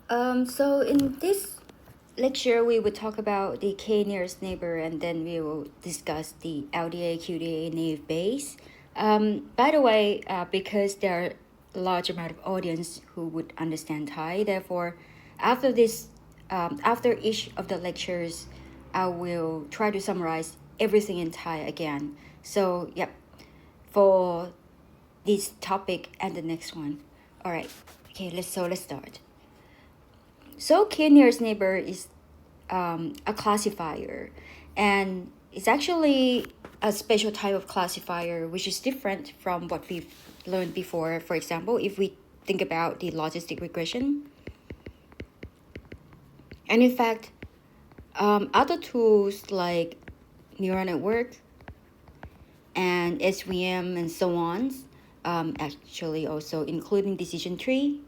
So in this lecture, we will talk about the k-nearest neighbor, and then we will discuss the LDA, QDA, naive Bayes. By the way, because there are a large amount of audience who would understand Thai, therefore, after this, after each of the lectures, I will try to summarize everything in Thai again. So, yep, for this topic and the next one. All right. Okay. Let's start. So k-nearest neighbor is a classifier, and it's actually a special type of classifier which is different from what we've learned before. For example, if we think about the logistic regression, and in fact, other tools like neural network and SVM and so on, actually also including decision tree.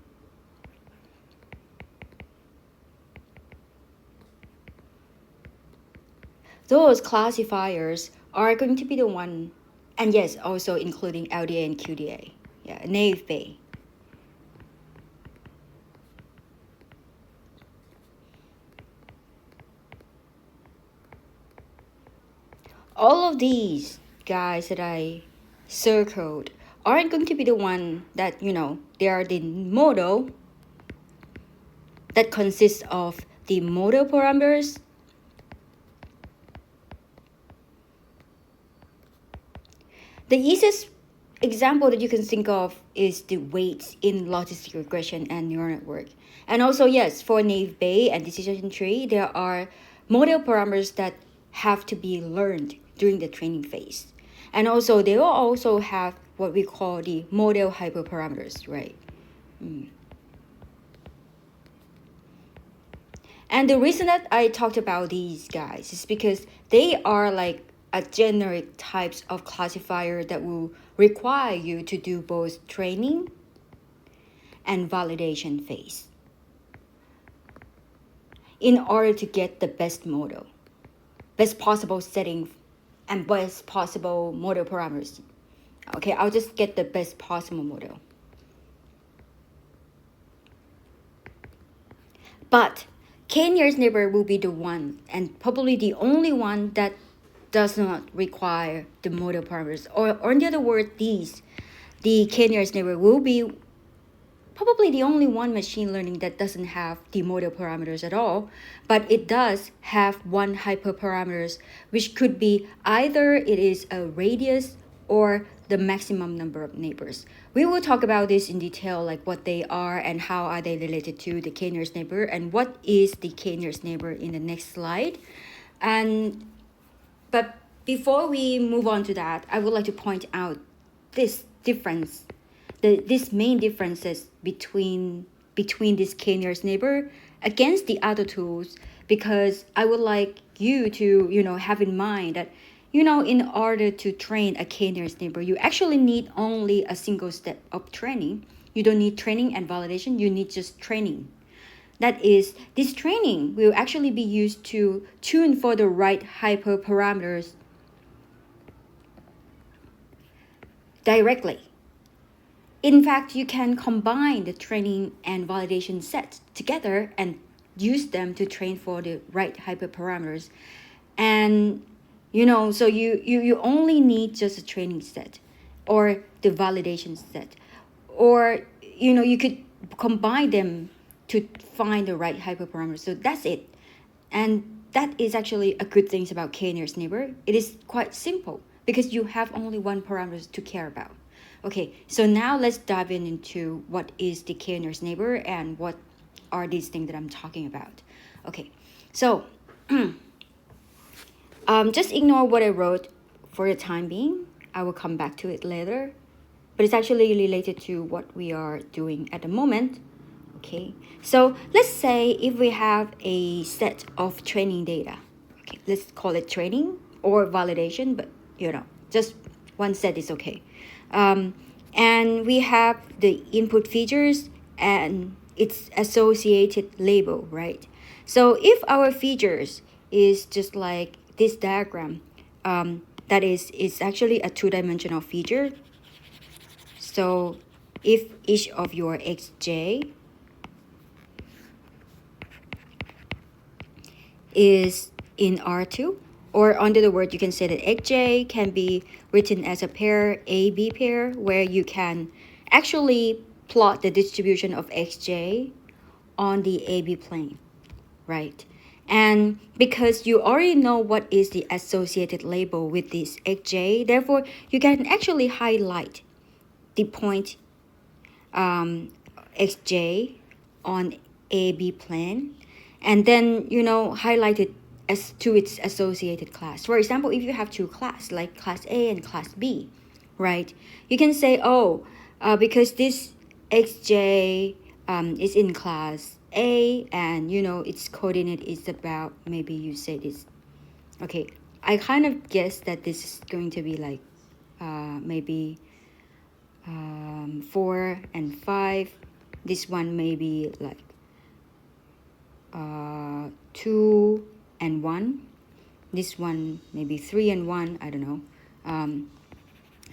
Those classifiers are going to be the one, and yes, also including LDA and QDA, yeah, naive Bayes. All of these guys that I circled aren't going to be the one that, they are the model that consists of the model parameters. The easiest example that you can think of is the weights in logistic regression and neural network. And also, yes, for naive Bayes and decision tree, there are model parameters that have to be learned during the training phase. And also, they will also have what we call the model hyperparameters, right? And the reason that I talked about these guys is because they are like a generic types of classifier that will require you to do both training and validation phase in order to get the best model, best possible setting, and best possible model parameters. Okay, I'll just get the best possible model. But k-nearest neighbor will be the one, and probably the only one, that does not require the model parameters. Or in other words, the k-nearest neighbor will be probably the only one machine learning that doesn't have the model parameters at all, but it does have one hyperparameters, which could be either it is a radius or the maximum number of neighbors. We will talk about this in detail, like what they are and how are they related to the k-nearest neighbor and what is the k-nearest neighbor in the next slide. But before we move on to that, I would like to point out this difference, these main differences between this k-nearest neighbor against the other tools, because I would like you to have in mind that in order to train a k-nearest neighbor, you actually need only a single step of training. You don't need training and validation, you need just training. That is, this training will actually be used to tune for the right hyperparameters directly. In fact, you can combine the training and validation sets together and use them to train for the right hyperparameters. And so you only need just a training set or the validation set, or you could combine them to find the right hyperparameters. So that's it. And that is actually a good thing about k-nearest neighbor. It is quite simple because you have only one parameter to care about. Okay, so now let's dive into what is the k-nearest neighbor and what are these things that I'm talking about. Okay, so just ignore what I wrote for the time being. I will come back to it later, but it's actually related to what we are doing at the moment. Okay, so let's say if we have a set of training data, okay, let's call it training or validation, but just one set is okay. And we have the input features and its associated label, right? So if our features is just like this diagram, that is actually a two-dimensional feature. So if each of your xj is in R2. Or under the word, you can say that xj can be written as a pair, AB pair, where you can actually plot the distribution of xj on the AB plane, right? And because you already know what is the associated label with this xj, therefore you can actually highlight the point xj on AB plane, and then highlight it as to its associated class. For example, if you have two classes like class A and class B, right? You can say, oh, because this xj is in class A, and its coordinate is about, maybe you say this. Okay, I kind of guess that this is going to be like maybe 4 and 5. This one may be like 2 and 1. This one maybe 3 and 1. I don't know.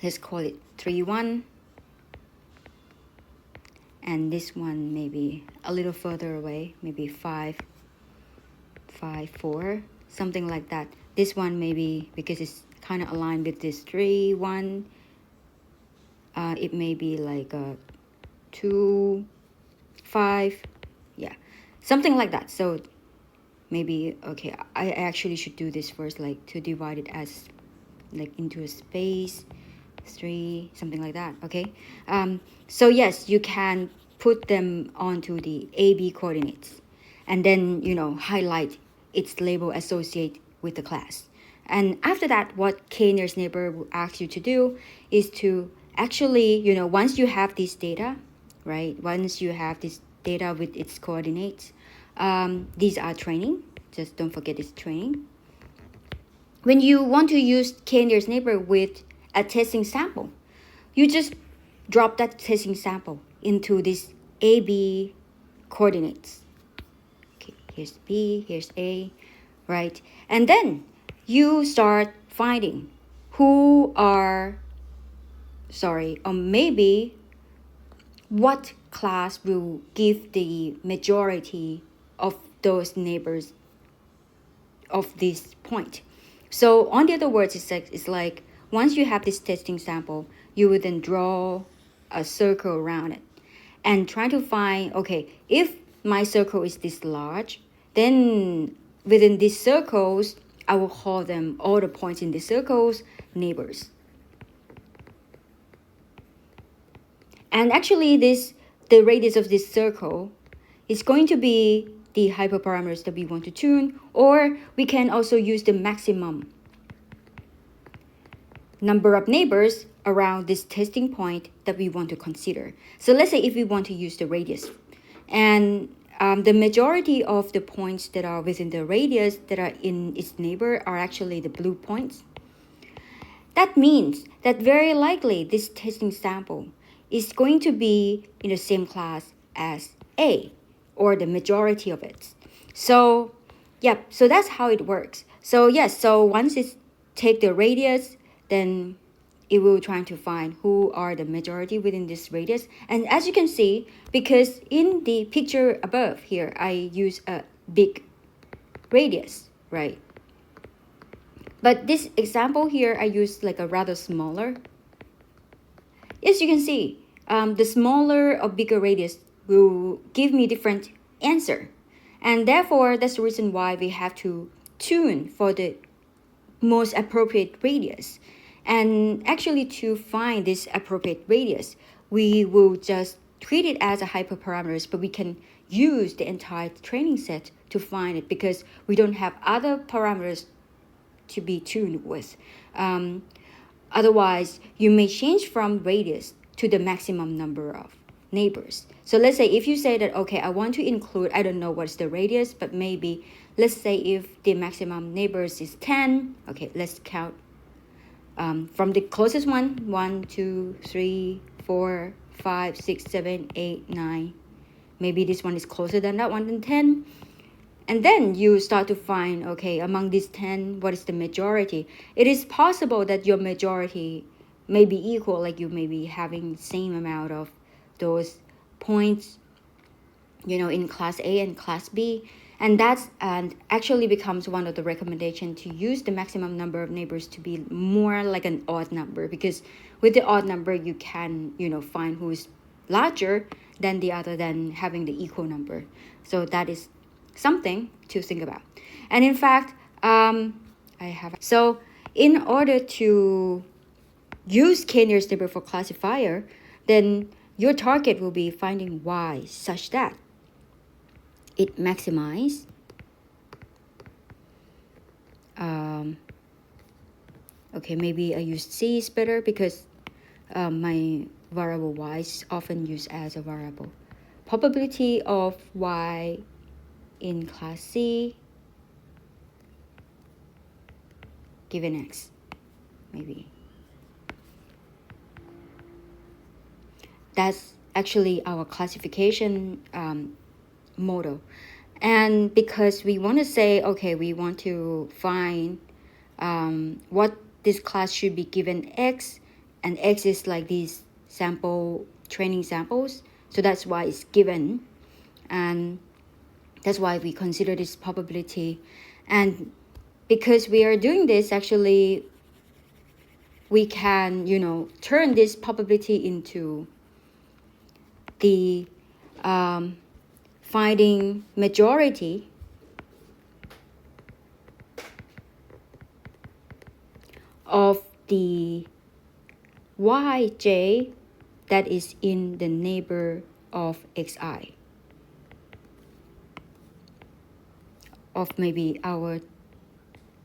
Let's call it 3 1. And this one maybe a little further away, maybe 5 4, something like that. This one maybe, because it's kind of aligned with this 3 1, it may be like 2 5, yeah, something like that. So maybe, okay, I actually should do this first, like to divide it as like into a space 3, something like that. Okay, so yes, you can put them onto the AB coordinates, and then highlight its label associated with the class. And after that, what k-nearest neighbor will ask you to do is to actually, once you have this data, right? Once you have this data with its coordinates, these are training. Just don't forget it's training. When you want to use k-nearest neighbor with a testing sample, you just drop that testing sample into this AB coordinates. Okay, here's B, here's A, right? And then you start finding who are, or maybe what class will give the majority of those neighbors of this point. So on the other words, it's like once you have this testing sample, you would then draw a circle around it and try to find, okay, if my circle is this large, then within these circles, I will call them, all the points in these circles, neighbors. And actually the radius of this circle is going to be the hyperparameters that we want to tune, or we can also use the maximum number of neighbors around this testing point that we want to consider. So let's say if we want to use the radius, and the majority of the points that are within the radius that are in its neighbor are actually the blue points. That means that very likely this testing sample is going to be in the same class as A, or the majority of it. So, yep, so that's how it works. So yes, so once it take the radius, then it will try to find who are the majority within this radius. And as you can see, because in the picture above here, I use a big radius, right? But this example here, I use like a rather smaller. As you can see, the smaller or bigger radius will give me different answer. And therefore, that's the reason why we have to tune for the most appropriate radius. And actually, to find this appropriate radius, we will just treat it as a hyperparameters, but we can use the entire training set to find it because we don't have other parameters to be tuned with. Otherwise, you may change from radius to the maximum number of neighbors. So let's say if you say that, okay, I want to include, I don't know what's the radius, but maybe let's say if the maximum neighbors is 10, okay, let's count from the closest one, 1, 2, 3, 4, 5, 6, 7, 8, 9. Maybe this one is closer than that one than 10. And then you start to find, okay, among these 10, what is the majority? It is possible that your majority may be equal, like you may be having same amount of those points, in class A and class B. And that's and actually becomes one of the recommendation to use the maximum number of neighbors to be more like an odd number, because with the odd number you can find who is larger than the other than having the equal number. So that is something to think about. And in fact, in order to use k-nearest neighbor for classifier, then your target will be finding y such that it maximizes okay, maybe I use C is better because my variable y is often used as a variable. Probability of y in class C given x, maybe. That's actually our classification model. And because we want to say, okay, we want to find what this class should be given x, and x is like these training samples, so that's why it's given, and that's why we consider this probability. And because we are doing this, actually we can turn this probability into the finding majority of the yj that is in the neighbor of xi, of maybe our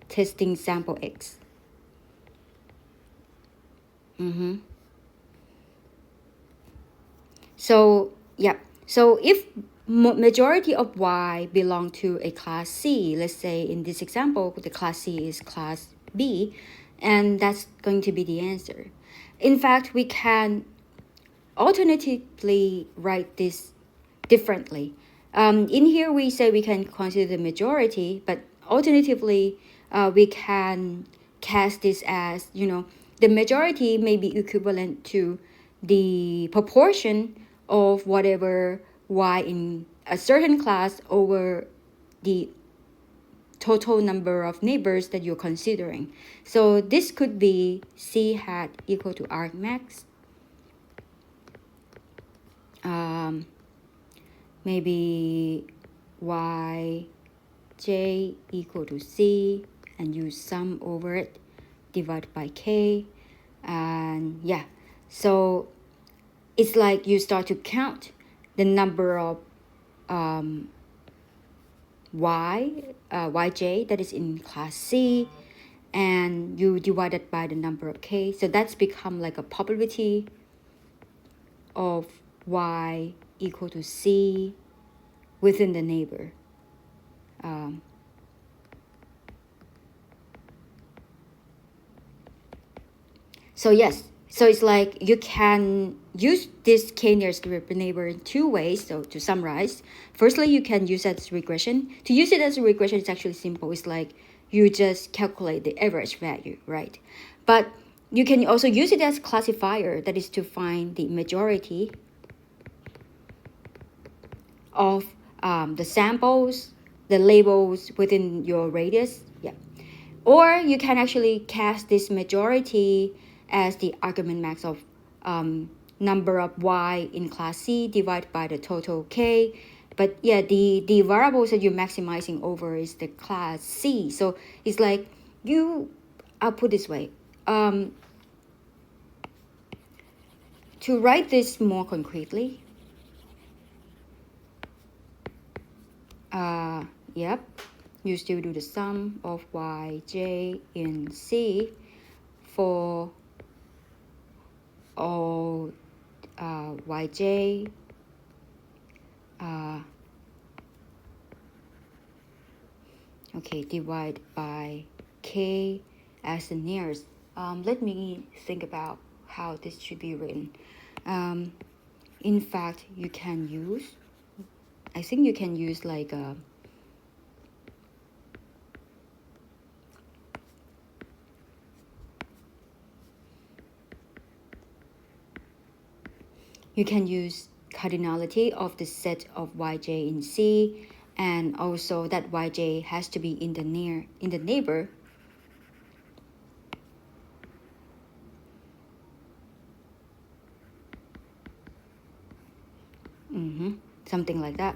testing sample x. So yeah, so if majority of y belong to a class C, let's say in this example the class C is class B, and that's going to be the answer. In fact, we can alternatively write this differently. In here we say we can consider the majority, but alternatively we can cast this as the majority may be equivalent to the proportion of whatever y in a certain class over the total number of neighbors that you're considering. So this could be C hat equal to argmax. Maybe yj equal to C, and you sum over it, divide by k, and yeah, so it's like you start to count the number of yj that is in class C, and you divide it by the number of k. So that's become like a probability of y equal to C within the neighbor. So yes, so it's like you can use this k-nearest neighbor in two ways. So to summarize, firstly, you can use it as regression. To use it as a regression, it's actually simple. It's like you just calculate the average value, right? But you can also use it as classifier, that is to find the majority of the samples, the labels within your radius. Yeah. Or you can actually cast this majority as the argument max of number of y in class C divided by the total k. But yeah, the variables that you're maximizing over is the class C. So it's like I'll put this way. To write this more concretely, yep, you still do the sum of yj in C for all yj okay, divide by k as the nearest. Let me think about how this should be written. In fact, you can use like a cardinality of the set of yj in C, and also that yj has to be in the neighbor. Something like that.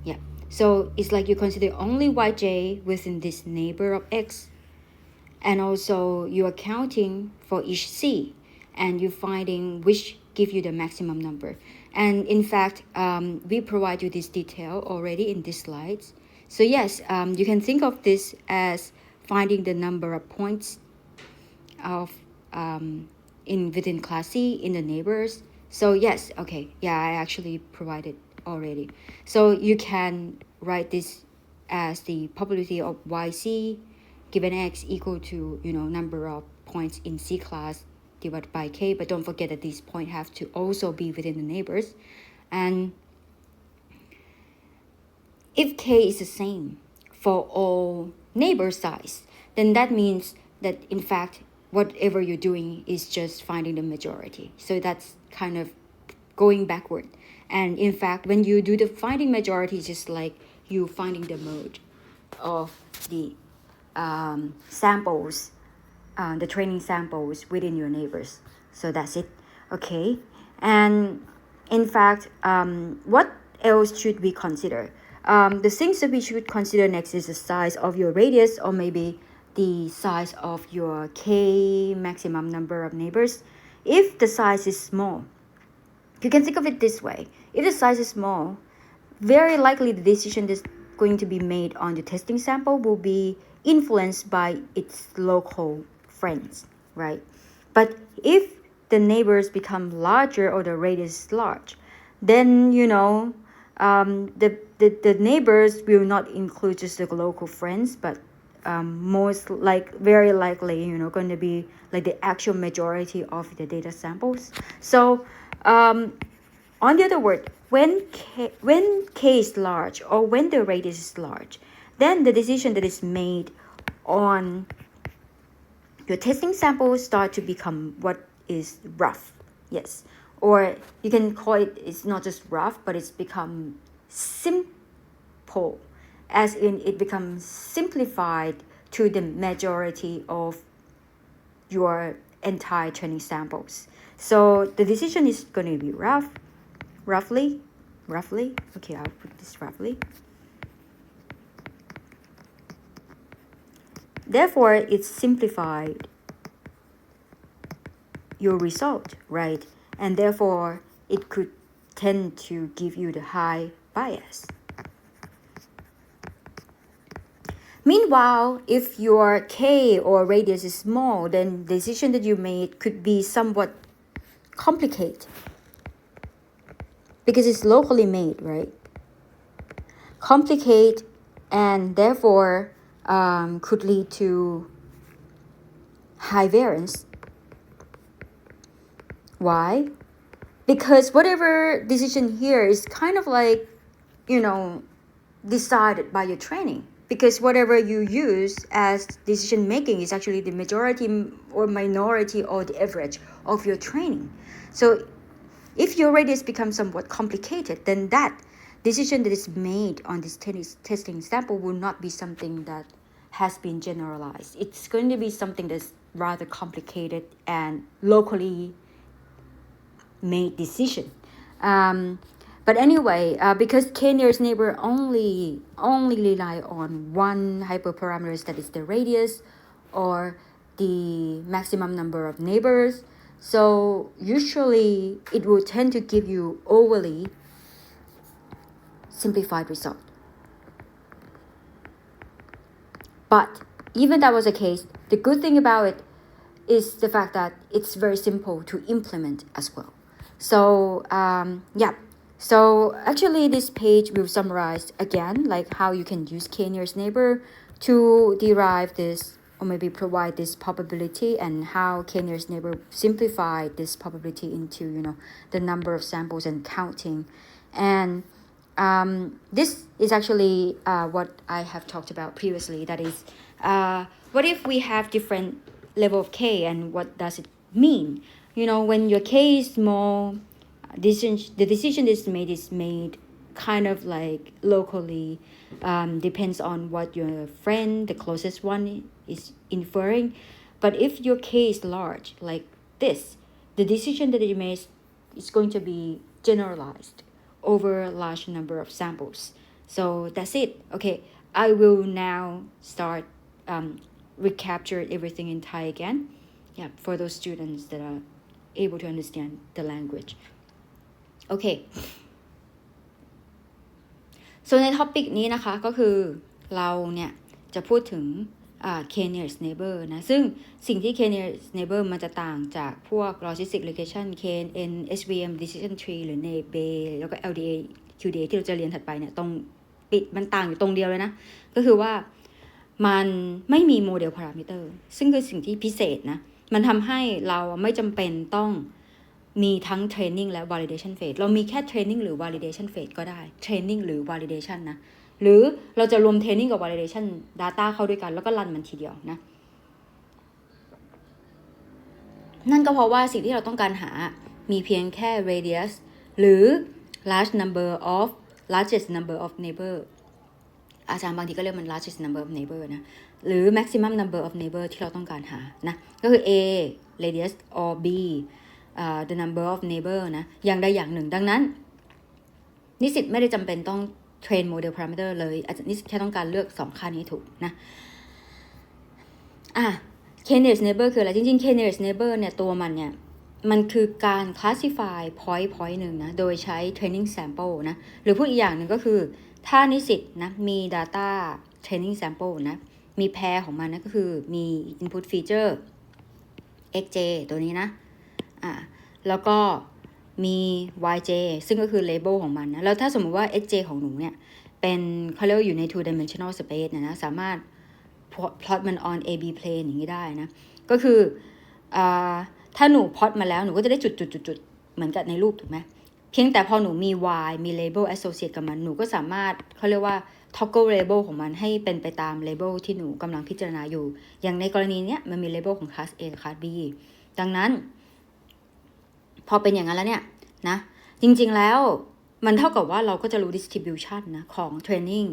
Yeah. So it's like you consider only yj within this neighbor of x, and also you are counting for each c, and you're finding which give you the maximum number. And in fact, we provide you this detail already in these slides. So yes, you can think of this as finding the number of points of in within class C in the neighbors. So yes, okay, yeah, I actually provided already. So you can write this as the probability of yc given x equal to number of points in C class divided by k, but don't forget that these points have to also be within the neighbors. And if k is the same for all neighbor size, then that means that in fact whatever you're doing is just finding the majority. So that's kind of going backward. And in fact, when you do the finding majority, it's just like you finding the mode of the samples, the training samples within your neighbors. So that's it. Okay. And in fact, what else should we consider? The things that we should consider next is the size of your radius, or maybe the size of your k maximum number of neighbors. If the size is small, you can think of it this way. If the size is small, very likely the decision that's going to be made on the testing sample will be influenced by its local friends, right? But if the neighbors become larger or the radius is large, then the neighbors will not include just the local friends, but very likely going to be like the actual majority of the data samples. So on the other word, when k is large, or when the radius is large, then the decision that is made on your testing samples start to become what is rough. Yes. Or you can call it's not just rough, but it's become simple, as in it becomes simplified to the majority of your entire training samples. So the decision is going to be roughly. Okay, I'll put this roughly. Therefore, it's simplified your result, right? And therefore, it could tend to give you the high bias. Meanwhile, if your k or radius is small, then the decision that you made could be somewhat complicated because it's locally made, right? Complicate, and therefore could lead to high variance. Why? Because whatever decision here is kind of like, decided by your training. Because whatever you use as decision making is actually the majority or minority or the average of your training. So if your radius becomes somewhat complicated, then that decision that is made on this testing sample will not be something that has been generalized. It's going to be something that's rather complicated and locally made decision. But anyway, because k-nearest neighbor only rely on one hyperparameter, that is the radius or the maximum number of neighbors, so usually it will tend to give you overly simplified result. But even that was the case, the good thing about it is the fact that it's very simple to implement as well. So So actually this page will summarize again like how you can use k-nearest neighbor to derive this, or maybe provide this probability, and how k-nearest neighbor simplify this probability into the number of samples and counting. And this is actually what I have talked about previously. That is, what if we have different level of k, and what does it mean? When your k is small, the decision is made kind of like locally depends on what your friend the closest one is inferring. But if your case is large like this, the decision that you make is going to be generalized over a large number of samples. So that's it. Okay, I will now start recapture everything in Thai again. Yeah, for those students that are able to understand the language. Okay. so ในท็อปิกนี้นะคะก็คือเราเนี่ยจะพูดถึงK-nearest neighbor นะซึ่งสิ่งที่ K-nearest neighbor มันจะต่างจากพวก logistic regression KNN SVM decision tree หรือ Naive แล้วก็ LDA QDA ที่เราจะเรียนถัดไปเนี่ยตรงปิดมันต่างอยู่ตรงเดียวเลยนะก็คือว่ามันไม่มีโมเดลพารามิเตอร์ซึ่งคือสิ่งที่พิเศษนะมันทำให้เราไม่จำเป็นต้องมีทั้ง training และ validation phase เรามีแค่ training หรือ validation phase ก็ได้ training หรือ validation นะหรือเราจะรวม training กับ validation data เข้าด้วยกันแล้วก็รันมันทีเดียวนะนั่นก็เพราะว่าสิ่งที่เราต้องการหามีเพียงแค่ radius หรือ largest number of neighbor อาจารย์บางทีก็เรียกมัน largest number of neighbor นะหรือ maximum number of neighbor ที่เราต้องการหานะก็คือ A radius or B the number of neighbor นะอย่างใดอย่างหนึ่งดังนั้นนิสิตไม่ได้จำเป็นต้องเทรนโมเดลพารามิเตอร์เลยอาจารย์นิสิตแค่ต้องการเลือก2ค่านี้ถูกนะK-nearest neighbor คืออะไรจริงๆ K-nearest neighbor เนี่ยตัวมันเนี่ยมันคือการ classify point หนึ่งนะโดยใช้ training sample นะหรือพูดอีกอย่างหนึ่งก็คือถ้านิสิตนะมี data training sample นะมี pair ของมันนะก็คือมี input feature xj ตัวนี้นะแล้วก็มี yj ซึ่งก็คือ label ของมันนะแล้วถ้าสมมุติว่า xj ของหนูเนี่ยเป็นเขาเรียกว่าอยู่ใน two dimensional space นะสามารถ plot มัน on AB plane อย่างนี้ได้นะก็คือถ้าหนู plot มาแล้วหนูก็จะได้จุดๆๆเหมือนกับในรูปถูกไหมเพียงแต่พอหนูมี y มี label associate กับมันหนูก็สามารถเขาเรียกว่า toggle label ของมันให้เป็นไปตาม label ที่หนูกำลังพิจารณาอยู่อย่างในกรณีเนี้ยมันมี label ของ class A กับ class B ดังนั้นพอเป็นอย่างนั้นแล้วเนี่ยนะจริงๆแล้วมันเท่ากับว่าเราก็จะรู้ distribution นะของ training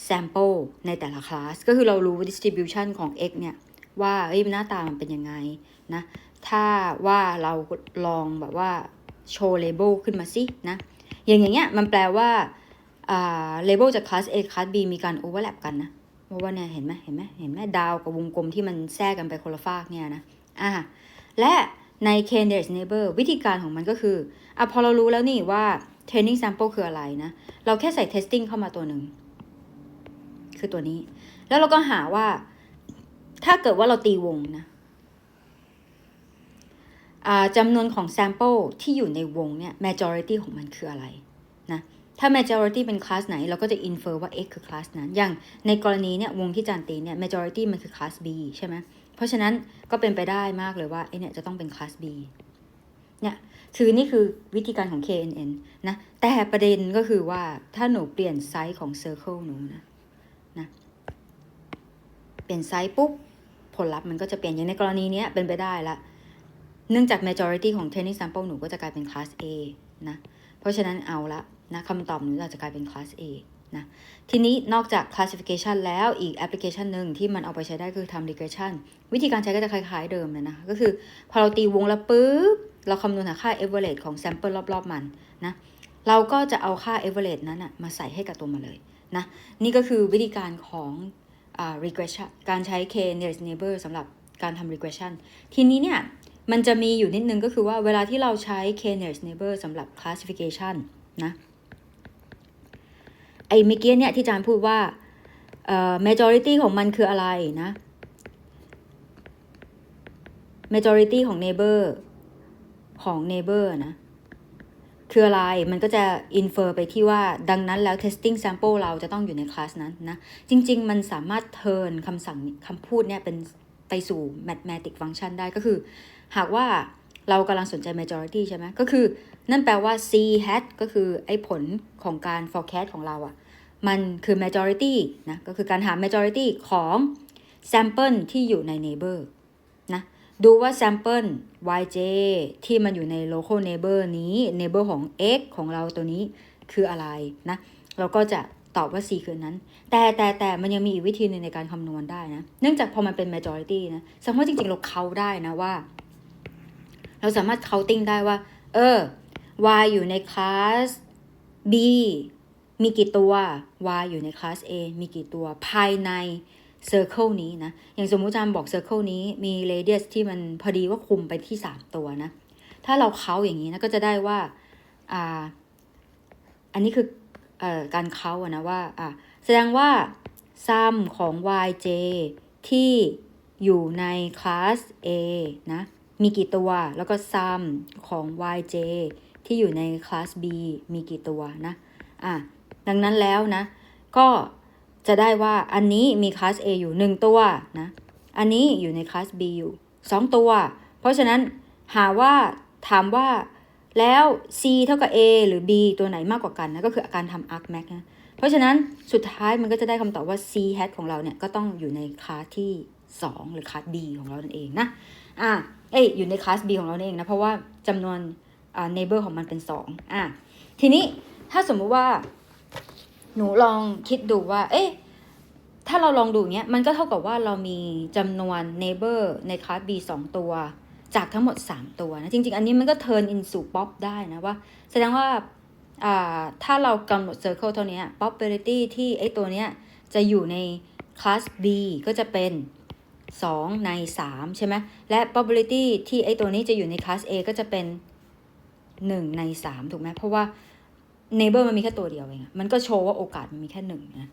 sample ในแต่ละ class ก็คือเรารู้ distribution ของ x เนี่ยว่าหน้าตามันเป็นยังไงนะถ้าว่าเราลองแบบว่าโชว์ label ขึ้นมาสินะอย่างเงี้ยมันแปลว่าlabel จาก class A class B มีการ overlap กันนะเพราะว่าเนี่ยเห็นไหมดาวกับวงกลมที่มันแทรกกันไปคนละฝากเนี่ยนะและใน K-nearest neighbor วิธีการของมันก็คือพอเรารู้แล้วนี่ว่า training sample คืออะไรนะเราแค่ใส่ testing เข้ามาตัวหนึ่งคือตัวนี้แล้วเราก็หาว่าถ้าเกิดว่าเราตีวงนะจำนวนของ sample ที่อยู่ในวงเนี่ย majority ของมันคืออะไรนะถ้า majority เป็น class ไหนเราก็จะ infer ว่า x คือ class นั้นอย่างในกรณีเนี่ยวงที่จานตีเนี่ย majority มันคือ class B ใช่ไหมเพราะฉะนั้นก็เป็นไปได้มากเลยว่าไอเนี่ยจะต้องเป็น class B เนี่ยคือนี่คือวิธีการของ KNN นะแต่ประเด็นก็คือว่าถ้าหนูเปลี่ยนไซส์ของ circle หนูนะเปลี่ยนไซส์ปุ๊บผลลัพธ์มันก็จะเปลี่ยนอย่างในกรณีนี้เป็นไปได้ละเนื่องจาก majority ของ training sample หนูก็จะกลายเป็น class A นะเพราะฉะนั้นเอาละนะคำตอบหนูอาจจะกลายเป็น class A นะทีนี้นอกจาก classification แล้วอีก application หนึ่งที่มันเอาไปใช้ได้คือทำ regression วิธีการใช้ก็จะคล้ายๆเดิมเลยนะก็คือพอเราตีวงแล้วปุ๊บเราคำนวณหาค่า average ของ sample รอบๆมันนะเราก็จะเอาค่า average นั้นนะมาใส่ให้กับตัวมาเลยนะนี่ก็คือวิธีการของregression การใช้ K-nearest neighbor สำหรับการทำ regression ทีนี้เนี่ยมันจะมีอยู่นิดนึงก็คือว่าเวลาที่เราใช้ K-nearest neighbor สำหรับ classification นะไอ้เมื่อกี้เนี่ยที่อาจารย์พูดว่าmajority ของมันคืออะไรนะ majority ของ neighbor นะคืออะไรมันก็จะ infer ไปที่ว่าดังนั้นแล้ว testing sample เราจะต้องอยู่ในคลาสนั้นนะจริงๆมันสามารถ turn คำพูดเนี่ยเป็นไปสู่ mathematic function ได้ก็คือหากว่าเรากำลังสนใจ majority ใช่ไหมก็คือนั่นแปลว่า c hat ก็คือไอ้ผลของการ forecast ของเรามันคือ majority นะก็คือการหา majority ของ sample ที่อยู่ใน neighbor นะดูว่า sample yj ที่มันอยู่ใน local neighbor นี้ neighbor ของ x ของเราตัวนี้ คืออะไรนะเราก็จะตอบว่า C คือนั้นแต่มันยังมีอีกวิธีหนึ่งในการคำนวณได้นะเนื่องจากพอมันเป็น majority นะแสดงว่าจริงๆเราเคาได้นะว่าเราสามารถ counting ได้ว่าy อยู่ในคลาส b มีกี่ตัว y อยู่ในคลาส a มีกี่ตัวภายใน circle นี้นะอย่างสมมุติอาจารย์บอก circle นี้มี radius ที่มันพอดีว่าคุมไปที่3ตัวนะถ้าเราเคาอย่างนี้นะก็จะได้ว่าอันนี้คือการเคานะว่าแสดงว่า sum ของ yj ที่อยู่ในคลาส A นะมีกี่ตัวแล้วก็ sum ของ yj ที่อยู่ในคลาส B มีกี่ตัวนะดังนั้นแล้วนะก็จะได้ว่าอันนี้มีคลาส A อยู่1ตัวนะอันนี้อยู่ในคลาส B อยู่2ตัวเพราะฉะนั้นถามว่าแล้ว C เท่ากับ A หรือ B ตัวไหนมากกว่ากันนะก็คือการทำ argmax นะเพราะฉะนั้นสุดท้ายมันก็จะได้คำตอบว่า C hat ของเราเนี่ยก็ต้องอยู่ในคลาสที่2หรือคลาส B ของเรานั่นเองนะอยู่ในคลาส B ของเราเองนะเพราะว่าจำนวนneighbor ของมันเป็น2ทีนี้ถ้าสมมุติว่าหนูลองคิดดูว่าถ้าเราลองดูอย่างเงี้ยมันก็เท่ากับว่าเรามีจำนวน neighbor ในคลาส B 2ตัวจากทั้งหมด3ตัวนะจริงๆอันนี้มันก็ turn into pop ได้นะว่าแสดงว่าถ้าเรากำหนด circle เท่านี้ probability ที่ตัวเนี้ยจะอยู่ในคลาส B ก็จะเป็น2ใน3ใช่ไหมและ probability ที่ตัวนี้จะอยู่ในคลาส A ก็จะเป็น1ใน3ถูกไหมเพราะว่า neighbor มันมีแค่ตัวเดียวเองมันก็โชว์ว่าโอกาสมันมีแค่1นะ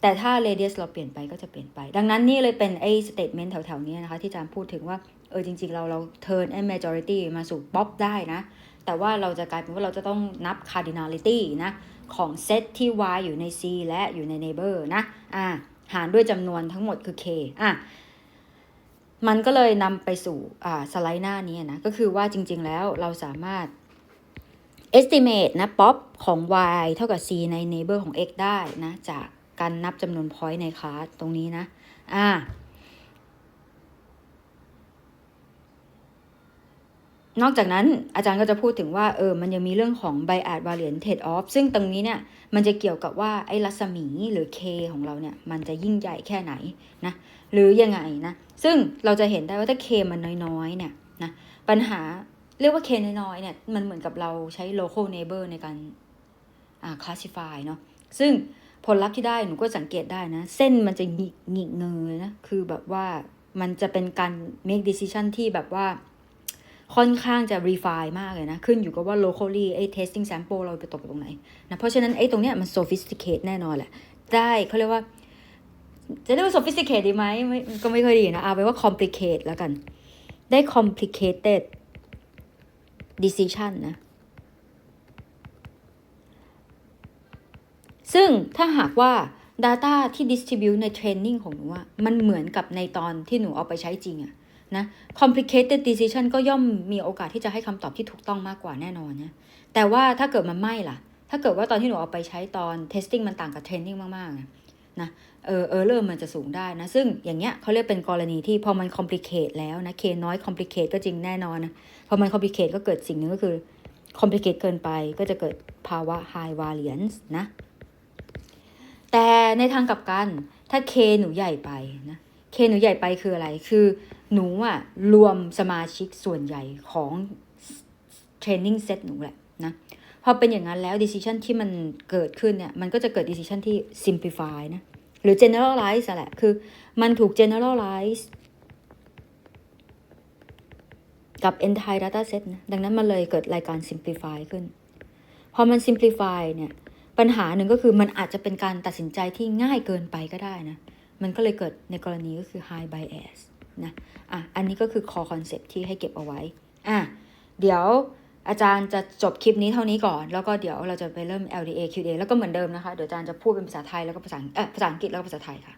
แต่ถ้า radius เราเปลี่ยนไปก็จะเปลี่ยนไปดังนั้นนี่เลยเป็นstatement แถวๆนี้นะคะที่อาจารย์พูดถึงว่าจริงๆเรา turn majority มาสู่ pop ได้นะแต่ว่าเราจะกลายเป็นว่าเราจะต้องนับ cardinality นะของเซตที่ y อยู่ใน C และอยู่ใน neighbor นะหารด้วยจำนวนทั้งหมดคือ k มันก็เลยนำไปสู่สไลด์หน้านี้นะก็คือว่าจริงๆแล้วเราสามารถ estimate นะ pop ของ y เท่ากับ c ใน neighbor ของ x ได้นะจากการนับจำนวน point ในคลาสตรงนี้นะนอกจากนั้นอาจารย์ก็จะพูดถึงว่ามันยังมีเรื่องของ bias variance trade off ซึ่งตรงนี้เนี่ยมันจะเกี่ยวกับว่าไอ้รัศมีหรือ k ของเราเนี่ยมันจะยิ่งใหญ่แค่ไหนนะหรือยังไงนะซึ่งเราจะเห็นได้ว่าถ้า k มันน้อยๆเนี่ยนะปัญหาเรียกว่า k น้อยๆเนี่ยมันเหมือนกับเราใช้ local neighbor ในการclassify เนาะซึ่งผลลัพธ์ที่ได้หนูก็สังเกตได้นะเส้นมันจะหงิกเงยนะคือแบบว่ามันจะเป็นการ make decision ที่แบบว่าค่อนข้างจะ refine มากเลยนะขึ้นอยู่กับว่า locally testing sample เราไปตกตรงไหนนะเพราะฉะนั้นตรงเนี้ยมัน sophisticate แน่นอนแหละได้เขาเรียกว่าจะเรียกว่า sophisticate ดีไหมก็ไม่ค่อยดีนะเอาไปว่า complicate แล้วกันได้ complicated decision นะซึ่งถ้าหากว่า data ที่ distribute ใน training ของหนูมันเหมือนกับในตอนที่หนูเอาไปใช้จริงนะ complicated decision ก็ย่อมมีโอกาสที่จะให้คำตอบที่ถูกต้องมากกว่าแน่นอนนะแต่ว่าถ้าเกิดมันไม่ล่ะถ้าเกิดว่าตอนที่หนูเอาไปใช้ตอน testing มันต่างกับ training มากๆนะerror มันจะสูงได้นะซึ่งอย่างเงี้ยเขาเรียกเป็นกรณีที่พอมัน complicate แล้วนะ k น้อย complicate ก็จริงแน่นอนนะพอมัน complicate ก็เกิดสิ่งหนึ่งก็คือ complicate เกินไปก็จะเกิดภาวะ high variance นะแต่ในทางกลับกันถ้า k หนูใหญ่ไปนะ k หนูใหญ่ไปคืออะไรคือหนูรวมสมาชิกส่วนใหญ่ของ training set หนูแหละนะพอเป็นอย่างนั้นแล้ว decision ที่มันเกิดขึ้นเนี่ยมันก็จะเกิด decision ที่ simplify นะหรือ generalize แหละคือมันถูก generalize กับ entire data set นะดังนั้นมันเลยเกิดรายการ simplify ขึ้นพอมัน simplify เนี่ยปัญหาหนึ่งก็คือมันอาจจะเป็นการตัดสินใจที่ง่ายเกินไปก็ได้นะมันก็เลยเกิดในกรณีก็คือ high bias นะอันนี้ก็คือ core concept ที่ให้เก็บเอาไว้เดี๋ยวอาจารย์จะจบคลิปนี้เท่านี้ก่อนแล้วก็เดี๋ยวเราจะไปเริ่ม LDA QDA แล้วก็เหมือนเดิมนะคะเดี๋ยวอาจารย์จะพูดเป็นภาษาไทยแล้วก็ภาษาอังกฤษแล้วก็ภาษาไทยค่ะ